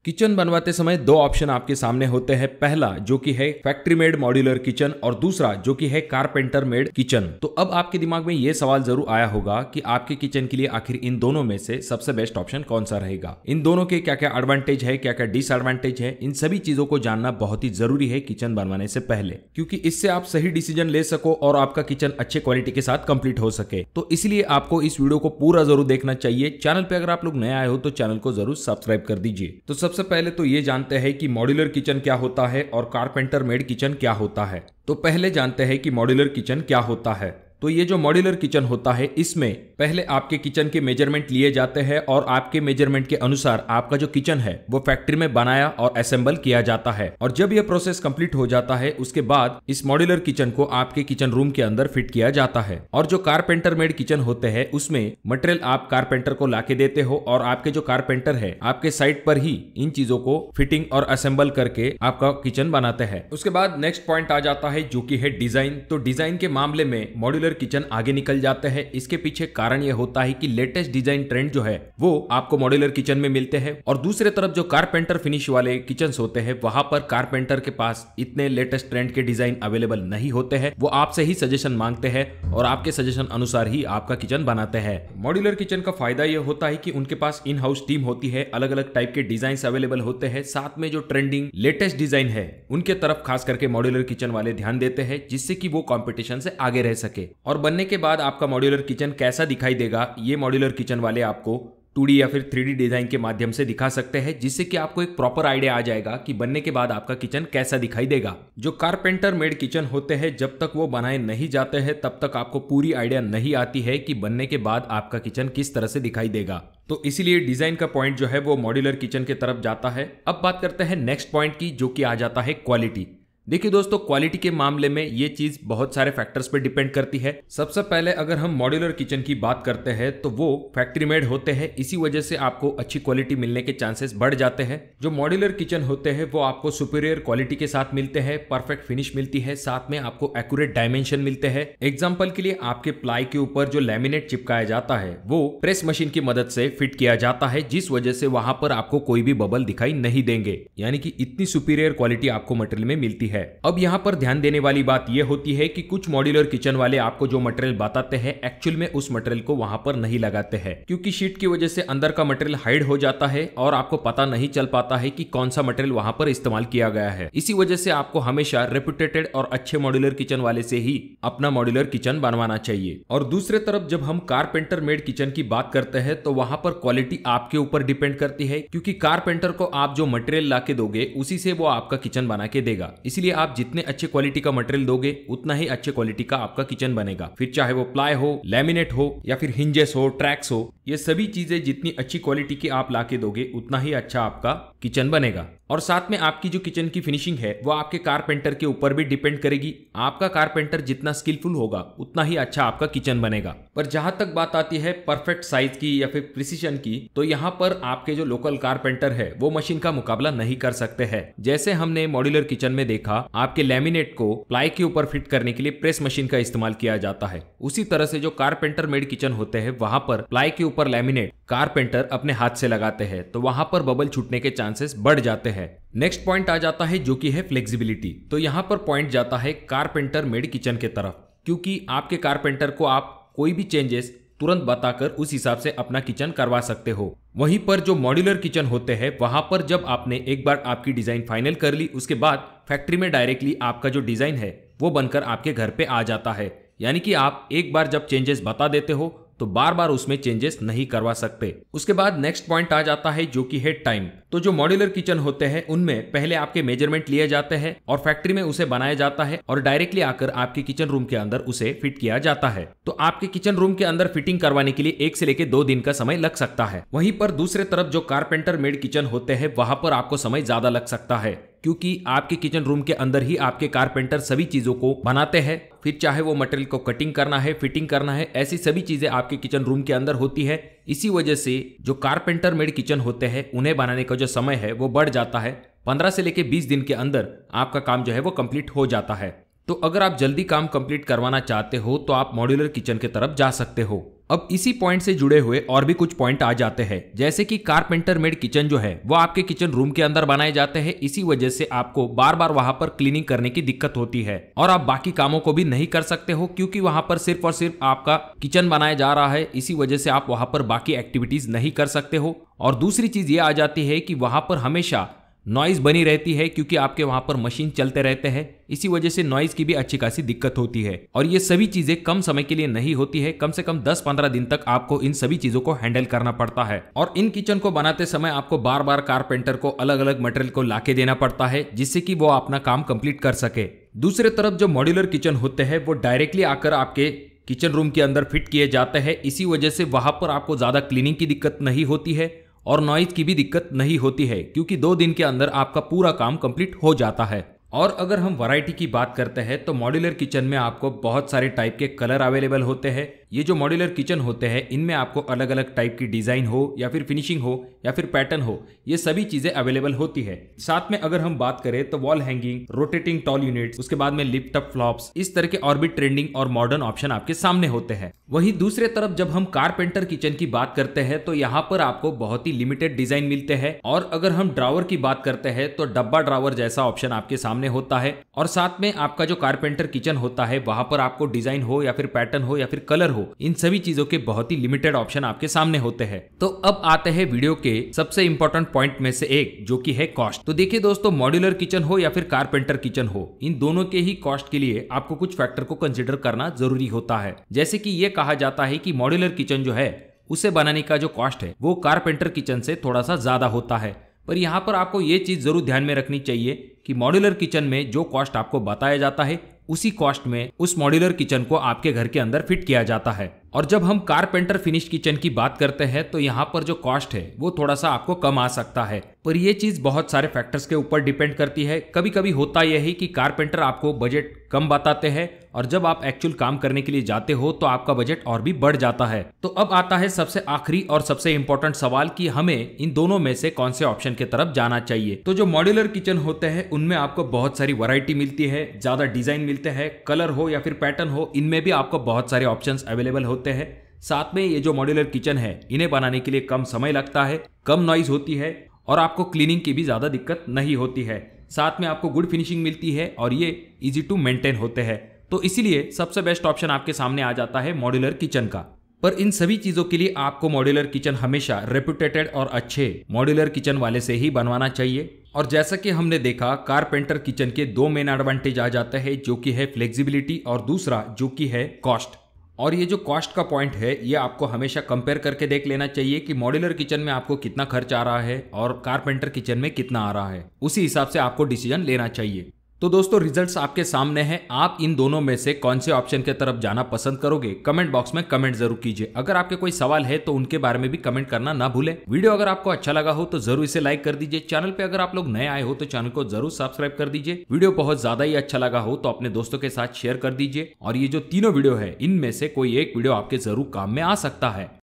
Kitchen बनवाते समय दो ऑप्शन आपके सामने होते हैं। पहला जो कि है फैक्ट्री मेड मॉड्यूलर किचन और दूसरा जो कि है कारपेंटर मेड किचन। तो अब आपके दिमाग में यह सवाल जरूर आया होगा कि आपके किचन के लिए आखिर इन दोनों में से सबसे बेस्ट ऑप्शन कौन सा रहेगा, इन दोनों के क्या क्या एडवांटेज है, क्या क्या डिसएडवांटेज है। इन सभी चीजों को जानना बहुत ही जरूरी है किचन बनवाने से पहले, क्योंकि इससे आप सही डिसीजन ले सको और आपका किचन अच्छे क्वालिटी के साथ कंप्लीट हो सके। तो इसलिए आपको इस वीडियो को पूरा जरूर देखना चाहिए। चैनल पे अगर आप लोग नए आए हो तो चैनल को जरूर सब्सक्राइब कर दीजिए। तो सबसे पहले तो ये जानते हैं कि मॉड्यूलर किचन क्या होता है और कारपेंटर मेड किचन क्या होता है। तो पहले जानते हैं कि मॉड्यूलर किचन क्या होता है। तो ये जो मॉड्यूलर किचन होता है, इसमें पहले आपके किचन के मेजरमेंट लिए जाते हैं और आपके मेजरमेंट के अनुसार आपका जो किचन है वो फैक्ट्री में बनाया और असेंबल किया जाता है। और जब यह प्रोसेस कंप्लीट हो जाता है उसके बाद इस मॉड्यूलर किचन को आपके किचन रूम के अंदर फिट किया जाता है। और जो कारपेंटर मेड किचन होते हैं उसमें मटेरियल आप कारपेंटर को लाके देते हो और आपके जो कारपेंटर है आपके साइट पर ही इन चीजों को फिटिंग और असेंबल करके आपका किचन बनाते हैं। उसके बाद नेक्स्ट पॉइंट आ जाता है जो कि है डिजाइन। तो डिजाइन के मामले में मॉड्यूलर किचन आगे निकल जाते हैं। इसके पीछे कारण यह होता है कि लेटेस्ट डिजाइन ट्रेंड जो है वो आपको मॉड्यूलर किचन में मिलते हैं। और दूसरे तरफ जो कारपेंटर फिनिश वाले किचन्स होते हैं वहां पर कारपेंटर के पास इतने लेटेस्ट ट्रेंड के डिजाइन अवेलेबल नहीं होते हैं। वो आपसे ही सजेशन मांगते हैं और आपके सजेशन अनुसार ही आपका किचन बनाते हैं। मॉड्यूलर किचन का फायदा यह होता है कि उनके पास इन हाउस टीम होती है, अलग अलग टाइप के डिजाइन अवेलेबल होते हैं। साथ में जो ट्रेंडिंग लेटेस्ट डिजाइन है उनके तरफ खास करके मॉड्यूलर किचन वाले ध्यान देते हैं, जिससे कि वो कंपटीशन से आगे रह सके। और बनने के बाद आपका मॉड्यूलर किचन कैसा दिखाई देगा ये मॉड्यूलर किचन वाले आपको 2D या फिर 3D डिजाइन के माध्यम से दिखा सकते हैं, जिससे कि आपको एक प्रॉपर आइडिया आ जाएगा कि बनने के बाद आपका किचन कैसा दिखाई देगा। जो कारपेंटर मेड किचन होते हैं जब तक वो बनाए नहीं जाते हैं तब तक आपको पूरी आइडिया नहीं आती है कि बनने के बाद आपका किचन किस तरह से दिखाई देगा। तो इसीलिए डिजाइन का पॉइंट जो है वो मॉड्यूलर किचन की तरफ जाता है। अब बात करते हैं नेक्स्ट पॉइंट की, जो कि आ जाता है क्वालिटी। देखिए दोस्तों, क्वालिटी के मामले में ये चीज बहुत सारे फैक्टर्स पे डिपेंड करती है। सबसे पहले अगर हम मॉड्यूलर किचन की बात करते हैं तो वो फैक्ट्री मेड होते हैं, इसी वजह से आपको अच्छी क्वालिटी मिलने के चांसेस बढ़ जाते हैं। जो मॉड्यूलर किचन होते हैं वो आपको सुपीरियर क्वालिटी के साथ मिलते हैं, परफेक्ट फिनिश मिलती है, साथ में आपको एक्यूरेट डायमेंशन मिलते हैं। एग्जाम्पल के लिए आपके प्लाई के ऊपर जो लैमिनेट चिपकाया जाता है वो प्रेस मशीन की मदद से फिट किया जाता है, जिस वजह से वहां पर आपको कोई भी बबल दिखाई नहीं देंगे, यानी कि इतनी सुपीरियर क्वालिटी आपको मटेरियल में मिलती है। अब यहाँ पर ध्यान देने वाली बात यह होती है कि कुछ मॉड्यूलर किचन वाले आपको जो मटेरियल बताते हैं एक्चुअल में उस मटेरियल को वहां पर नहीं लगाते हैं, क्योंकि शीट की वजह से अंदर का मटेरियल हाइड हो जाता है और आपको पता नहीं चल पाता है कि कौन सा मटेरियल वहां पर इस्तेमाल किया गया है। इसी वजह से आपको हमेशा रेपुटेटेड और अच्छे मॉड्यूलर किचन वाले से ही अपना मॉड्यूलर किचन बनवाना चाहिए। और दूसरे तरफ जब हम कारपेंटर मेड किचन की बात करते हैं तो वहां पर क्वालिटी आपके ऊपर डिपेंड करती है, क्योंकि कारपेंटर को आप जो मटेरियल ला के दोगे उसी से वो आपका किचन बना के देगा। इसलिए आप जितने अच्छे क्वालिटी का मटेरियल दोगे उतना ही अच्छे क्वालिटी का आपका किचन बनेगा। फिर चाहे वो प्लाई हो, लैमिनेट हो या फिर हिंजेस हो, ट्रैक्स हो, ये सभी चीजें जितनी अच्छी क्वालिटी की आप लाके दोगे उतना ही अच्छा आपका किचन बनेगा। और साथ में आपकी जो किचन की फिनिशिंग है वो आपके कारपेंटर के ऊपर भी डिपेंड करेगी। आपका कारपेंटर जितना स्किलफुल होगा उतना ही अच्छा आपका किचन बनेगा। पर जहां तक बात आती है परफेक्ट साइज की या फिर प्रिसीजन की, तो यहाँ पर आपके जो लोकल कारपेंटर है वो मशीन का मुकाबला नहीं कर सकते हैं। जैसे हमने मॉड्यूलर किचन में देखा, आपके लैमिनेट को प्लाई के ऊपर फिट करने के लिए प्रेस मशीन का इस्तेमाल किया जाता है, उसी तरह से जो कारपेंटर मेड किचन होते हैं वहां पर प्लाई के ऊपर लैमिनेट कारपेंटर अपने हाथ से लगाते हैं, तो वहां पर बबल छूटने के चांसेस बढ़ जाते हैं। नेक्स्ट पॉइंट आ जाता है जो कि है फ्लेक्सिबिलिटी। तो यहां पर पॉइंट जाता है कारपेंटर मेड किचन के तरफ, क्योंकि आपके कारपेंटर को आप कोई भी चेंजेस तुरंत बताकर उस हिसाब से अपना किचन करवा सकते हो। वहीं पर जो मॉड्यूलर किचन होते हैं वहां पर जब आपने एक बार आपकी डिजाइन फाइनल कर ली उसके बाद फैक्ट्री में डायरेक्टली आपका जो डिजाइन है वो बनकर आपके घर पे आ जाता है, यानी कि आप एक बार जब चेंजेस बता देते हो तो बार बार उसमें चेंजेस नहीं करवा सकते। उसके बाद नेक्स्ट पॉइंट आ जाता है जो कि है टाइम। तो जो मॉड्यूलर किचन होते हैं उनमें पहले आपके मेजरमेंट लिए जाते हैं और फैक्ट्री में उसे बनाया जाता है और डायरेक्टली आकर आपके किचन रूम के अंदर उसे फिट किया जाता है। तो आपके किचन रूम के अंदर फिटिंग करवाने के लिए 1 से लेकर 2 दिन का समय लग सकता है। वहीं पर दूसरे तरफ जो कारपेंटर मेड किचन होते हैं वहां पर आपको समय ज्यादा लग सकता है, क्योंकि आपके किचन रूम के अंदर ही आपके कारपेंटर सभी चीजों को बनाते हैं। फिर चाहे वो मटेरियल को कटिंग करना है, फिटिंग करना है, ऐसी सभी चीजें आपके किचन रूम के अंदर होती है। इसी वजह से जो कारपेंटर मेड किचन होते हैं उन्हें बनाने का जो समय है वो बढ़ जाता है। 15 से लेकर 20 दिन के अंदर आपका काम जो है वो कंप्लीट हो जाता है। तो अगर आप जल्दी काम कंप्लीट करवाना चाहते हो तो आप मॉड्यूलर किचन की तरफ जा सकते हो। अब इसी पॉइंट से जुड़े हुए और भी कुछ पॉइंट आ जाते हैं, जैसे कि कारपेंटर मेड किचन जो है वो आपके किचन रूम के अंदर बनाए जाते हैं। इसी वजह से आपको बार बार वहां पर क्लीनिंग करने की दिक्कत होती है और आप बाकी कामों को भी नहीं कर सकते हो, क्योंकि वहां पर सिर्फ और सिर्फ आपका किचन बनाया जा रहा है। इसी वजह से आप वहां पर बाकी एक्टिविटीज नहीं कर सकते हो। और दूसरी चीज ये आ जाती है कि वहां पर हमेशा नॉइज बनी रहती है, क्योंकि आपके वहां पर मशीन चलते रहते हैं। इसी वजह से नॉइज की भी अच्छी खासी दिक्कत होती है और ये सभी चीजें कम समय के लिए नहीं होती है। कम से कम 10-15 दिन तक आपको इन सभी चीजों को हैंडल करना पड़ता है और इन किचन को बनाते समय आपको बार बार कारपेंटर को अलग अलग मटेरियल को लाके देना पड़ता है, जिससे कि वो अपना काम कंप्लीट कर सके। दूसरी तरफ जो मॉड्यूलर किचन होते हैं वो डायरेक्टली आकर आपके किचन रूम के अंदर फिट किए जाते हैं। इसी वजह से वहां पर आपको ज्यादा क्लीनिंग की दिक्कत नहीं होती है और नॉइज की भी दिक्कत नहीं होती है, क्योंकि 2 दिन के अंदर आपका पूरा काम कंप्लीट हो जाता है। और अगर हम वैरायटी की बात करते हैं तो मॉड्यूलर किचन में आपको बहुत सारे टाइप के कलर अवेलेबल होते हैं। ये जो मॉड्यूलर किचन होते हैं इनमें आपको अलग अलग टाइप की डिजाइन हो या फिर फिनिशिंग हो या फिर पैटर्न हो, ये सभी चीजें अवेलेबल होती है। साथ में अगर हम बात करें तो wall hanging, rotating tall units, उसके बाद में लिफ्ट अप फ्लॉप्स, इस तरह के और भी ट्रेंडिंग और मॉडर्न ऑप्शन आपके सामने होते हैं। वहीं दूसरे तरफ जब हम कारपेंटर किचन की बात करते हैं तो यहाँ पर आपको बहुत ही लिमिटेड डिजाइन मिलते हैं। और अगर हम ड्रावर की बात करते हैं तो डब्बा ड्रावर जैसा ऑप्शन आपके सामने होता है। और साथ में आपका जो कारपेंटर किचन होता है वहां पर आपको डिजाइन हो या फिर पैटर्न हो या फिर कलर हो, इन सभी चीजों के बहुत ही लिमिटेड ऑप्शन आपके सामने होते हैं। तो अब आते हैं वीडियो के सबसे इंपॉर्टेंट पॉइंट में से एक, जो कि है कॉस्ट। तो देखिए दोस्तों, मॉड्यूलर किचन हो या फिर कारपेंटर किचन हो, इन दोनों के ही कॉस्ट के लिए आपको कुछ फैक्टर को कंसिडर करना जरूरी होता है। जैसे कि ये कहा जाता है कि मॉड्यूलर किचन जो है उसे बनाने का जो कॉस्ट है वो कारपेंटर किचन से थोड़ा सा ज्यादा होता है। पर यहाँ पर आपको ये चीज जरूर ध्यान में रखनी चाहिए कि मॉड्यूलर किचन में जो कॉस्ट आपको बताया जाता है उसी कॉस्ट में उस मॉड्यूलर किचन को आपके घर के अंदर फिट किया जाता है। और जब हम कारपेंटर फिनिश किचन की बात करते हैं तो यहाँ पर जो कॉस्ट है वो थोड़ा सा आपको कम आ सकता है, पर ये चीज बहुत सारे फैक्टर्स के ऊपर डिपेंड करती है। कभी कभी होता यह है कि कारपेंटर आपको बजट कम बताते हैं और जब आप एक्चुअल काम करने के लिए जाते हो तो आपका बजट और भी बढ़ जाता है। तो अब आता है सबसे आखिरी और सबसे इंपॉर्टेंट सवाल कि हमें इन दोनों में से कौन से ऑप्शन की तरफ जाना चाहिए। तो जो मॉड्यूलर किचन होते हैं उनमें आपको बहुत सारी वैरायटी मिलती है, ज्यादा डिजाइन मिलते हैं, कलर हो या फिर पैटर्न हो, इनमें भी आपको बहुत सारे ऑप्शंस अवेलेबल होते हैं। साथ में ये जो मॉड्यूलर किचन है इन्हें बनाने के लिए कम समय लगता है, कम नॉइज होती है और आपको क्लीनिंग की भी ज्यादा दिक्कत नहीं होती है। साथ में आपको गुड फिनिशिंग मिलती है और ये इजी टू मेंटेन होते हैं। तो इसीलिए सबसे बेस्ट ऑप्शन आपके सामने आ जाता है मॉड्यूलर किचन का। पर इन सभी चीजों के लिए आपको मॉड्यूलर किचन हमेशा रेप्यूटेटेड और अच्छे मॉड्यूलर किचन वाले से ही बनवाना चाहिए। और जैसा कि हमने देखा, कारपेंटर किचन के 2 मेन एडवांटेज आ जाते हैं, जो कि है फ्लेक्सिबिलिटी और दूसरा जो कि है कॉस्ट। और ये जो कॉस्ट का पॉइंट है ये आपको हमेशा कंपेयर करके देख लेना चाहिए कि मॉड्यूलर किचन में आपको कितना खर्च आ रहा है और कारपेंटर किचन में कितना आ रहा है। उसी हिसाब से आपको डिसीजन लेना चाहिए। तो दोस्तों, रिजल्ट्स आपके सामने हैं। आप इन दोनों में से कौन से ऑप्शन की तरफ जाना पसंद करोगे, कमेंट बॉक्स में कमेंट जरूर कीजिए। अगर आपके कोई सवाल है तो उनके बारे में भी कमेंट करना ना भूलें। वीडियो अगर आपको अच्छा लगा हो तो जरूर इसे लाइक कर दीजिए। चैनल पे अगर आप लोग नए आए हो तो चैनल को जरूर सब्सक्राइब कर दीजिए। वीडियो बहुत ज्यादा ही अच्छा लगा हो तो अपने दोस्तों के साथ शेयर कर दीजिए। और ये जो तीनों वीडियो है इनमें से कोई एक वीडियो आपके जरूर काम में आ सकता है।